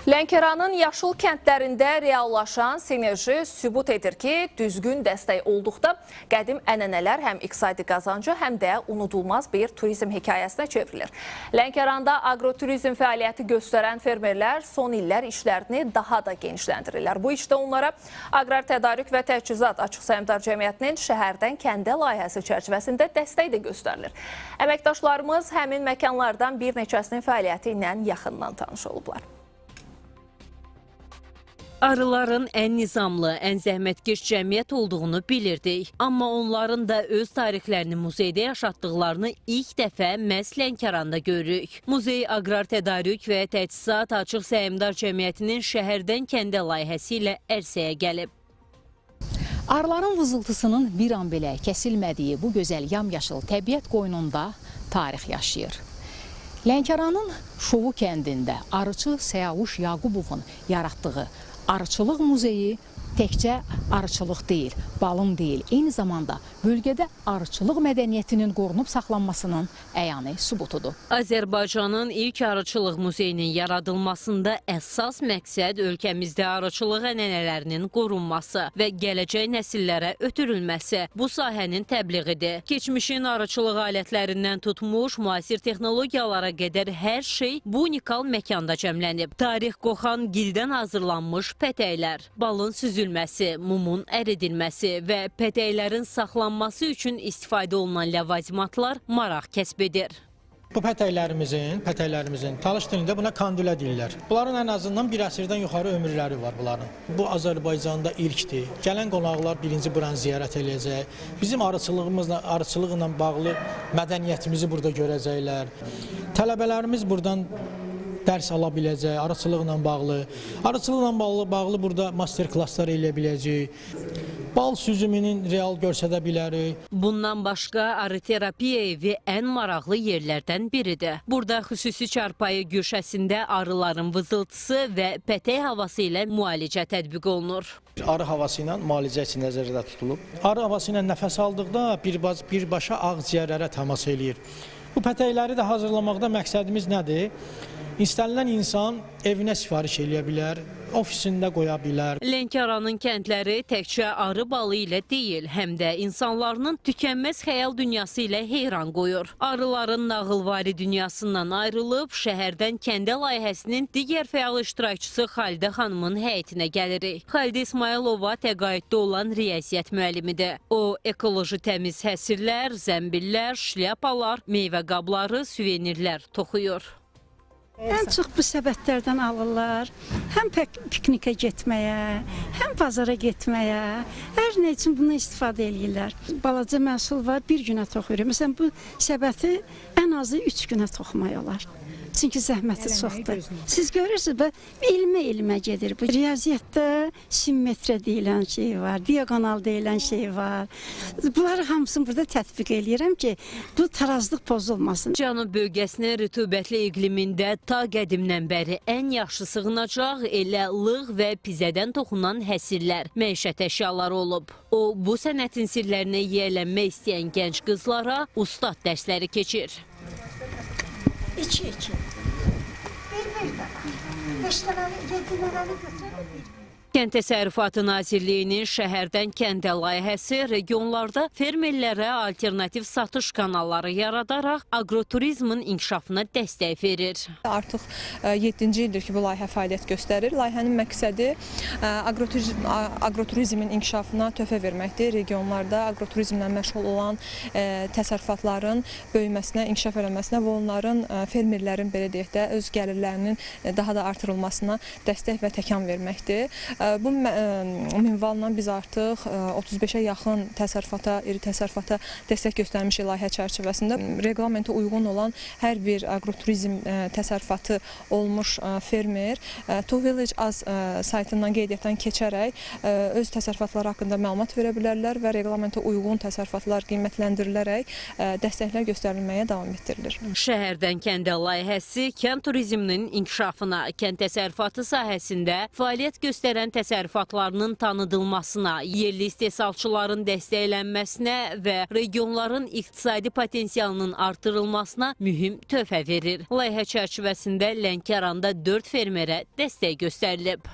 Lənkəranın yaşıl kəndlərində reallaşan sinerji sübut edir ki, düzgün dəstək olduqda qədim ənənələr həm iqtisadi qazancı, həm də unudulmaz bir turizm hekayəsinə çevrilir. Lənkəranda agroturizm fəaliyyəti göstərən fermerlər son illər işlərini daha da genişləndirirlər. Bu işdə onlara Aqrar Tədarük və Təchizat Açıq Səhmdar Cəmiyyətinin şəhərdən kəndə layihəsi çərçivəsində dəstək də göstərilir. Əməkdaşlarımız həmin məkanlardan bir neçəsinin fəaliyyəti ilə yaxından tanış olublar. Arıların ən nizamlı, ən zəhmətkeş cəmiyyət olduğunu bilirdik. Amma onların da öz tarixlərini muzeydə yaşatdıqlarını ilk dəfə məhz Lənkəranda görürük. Muzey Aqrar Tədarük və Təchizat Açıq Səhmdar Cəmiyyətinin şəhərdən kəndə layihəsi ilə ərsəyə gəlib. Arıların vızıltısının bir an belə kəsilmədiyi bu gözəl yamyaşıl təbiət qoynunda tarix yaşayır. Lənkəranın Şovu kəndində arıçı Səyavuş Yaqubovun yaratdığı Arıçılıq muzeyi təkcə arıçılıq deyil, balın deyil, eyni zamanda bölgədə arıçılıq mədəniyyətinin qorunub saxlanmasının əyani sübutudur. Azərbaycanın ilk arıçılıq muzeyinin yaradılmasında əsas məqsəd ölkəmizdə arıçılıq ənənələrinin qorunması və gələcək nəsillərə ötürülməsi, bu sahənin təbliğidir. Keçmişin arıçılıq alətlərindən tutmuş, müasir texnologiyalara qədər hər şey bu unikal məkanda cəmlənib. Tarix qoxan gildən hazırlanmış pətəklər, balın süzülməsi, mumun əridilməsi və pətəklərin saxlanması üçün istifadə olunan ləvazimatlar maraq kəsb edir. Bu pətəklərimizin talış dilində buna kandülə deyirlər. Bunların ən azından bir əsrdən yuxarı ömürləri var bunların. Bu Azərbaycanda ilkdir. Gələn qonaqlar birinci buranı ziyarət edəcək. Bizim arıçılıqla bağlı mədəniyyətimizi burada görəcəklər. Tələbələrimiz buradan dərs ala biləcək, arıçılıqla bağlı burada master klasslar eləyə biləcək. Bal süzümünün real görsədə bilərik. Bundan başqa arı terapiya evi ən maraqlı yerlərdən biridir. Burada xüsusi çarpayı güşəsində arıların vızıltısı və pətək havası ilə müalicə tətbiq olunur. Arı havası ilə müalicə üçün nəzərdə tutulub. Arı havası ilə nəfəs aldıqda birbaşa ağciyərlərə təmas eləyir. Bu pətəkləri də hazırlamaqda məqsədimiz nədir? İstənilən insan evinə sifariş eləyə bilər, ofisində qoya bilər. Lənkəranın kəndləri təkcə arı balı ilə deyil, həm də insanlarının tükənməz xəyal dünyası ilə heyran qoyur. Arıların nağılvari dünyasından ayrılıb, şəhərdən kəndə layihəsinin digər fəal iştirakçısı Xalidə xanımın həyətinə gəlirik. Xalidə İsmailova təqaüddə olan riyaziyyat müəllimidir. O, ekoloji təmiz həsirlər, zəmbillər, şlyapalar, meyvə qabları, suvenirlər toxuyur. Ən çox bu səbətlərdən alırlar, həm piknikə getməyə, həm bazara getməyə, hər nə üçün bunu istifadə edirlər. Balaca məhsul var, bir günə toxuyur. Məsələn, bu səbəti ən azı 3 günə toxumaq olar. Çünki zəhməti çoxdur. Siz görürsünüz, ilmə gedir. Bu riyaziyyatda simmetriya deyilən şey var, diagonal deyilən şey var. Bunları hamısını burada tətbiq edirəm ki, bu tarazlıq pozulmasın. Cənub bölgəsinin rütubətli iqlimində ta qədimdən bəri ən yaxşı sığınacaq elə lığ və pizədən toxunan həsirlər, məişət əşyaları olub. O, bu sənətin sirlərinə yiyələnmək istəyən gənc qızlara ustad dərsləri keçir. İki. Bir də. 5 dənəni, 7 dənəni götürək. Kənd Təsərrüfatı Nazirliyinin şəhərdən kəndə layihəsi regionlarda fermerlərə alternativ satış kanalları yaradaraq agroturizmin inkişafına dəstək verir. Artıq 7-ci ildir ki, bu layihə fəaliyyət göstərir. Layihənin məqsədi agroturizmin inkişafına töhfə verməkdir. Regionlarda agroturizmlə məşğul olan təsərrüfatların böyüməsinə, inkişaf eləməsinə və onların fermerlərin belə deyək də öz gəlirlərinin daha da artırılmasına dəstək və təkan verməkdir. Bu minvalla biz artıq 35-ə yaxın iri təsərrüfata dəstək göstərmişik layihə çərçivəsində. Reglamentə uyğun olan hər bir agroturizm təsərrüfatı olmuş fermer To Village Az saytından qeydiyyatdan keçərək öz təsərrüfatları haqqında məlumat verə bilərlər və reglamentə uyğun təsərrüfatlar qiymətləndirilərək dəstəklər göstərilməyə davam etdirilir. Şəhərdən kəndə layihəsi kənd turizminin inkişafına, kənd təsərrüfatı sahəsində fəaliyyət göstərən təsərrüfatlarının tanıdılmasına, yerli istehsalçıların dəstəklənməsinə və regionların iqtisadi potensialının artırılmasına mühüm töhfə verir. Layihə çərçivəsində Lənkəranda 4 fermerə dəstək göstərilib.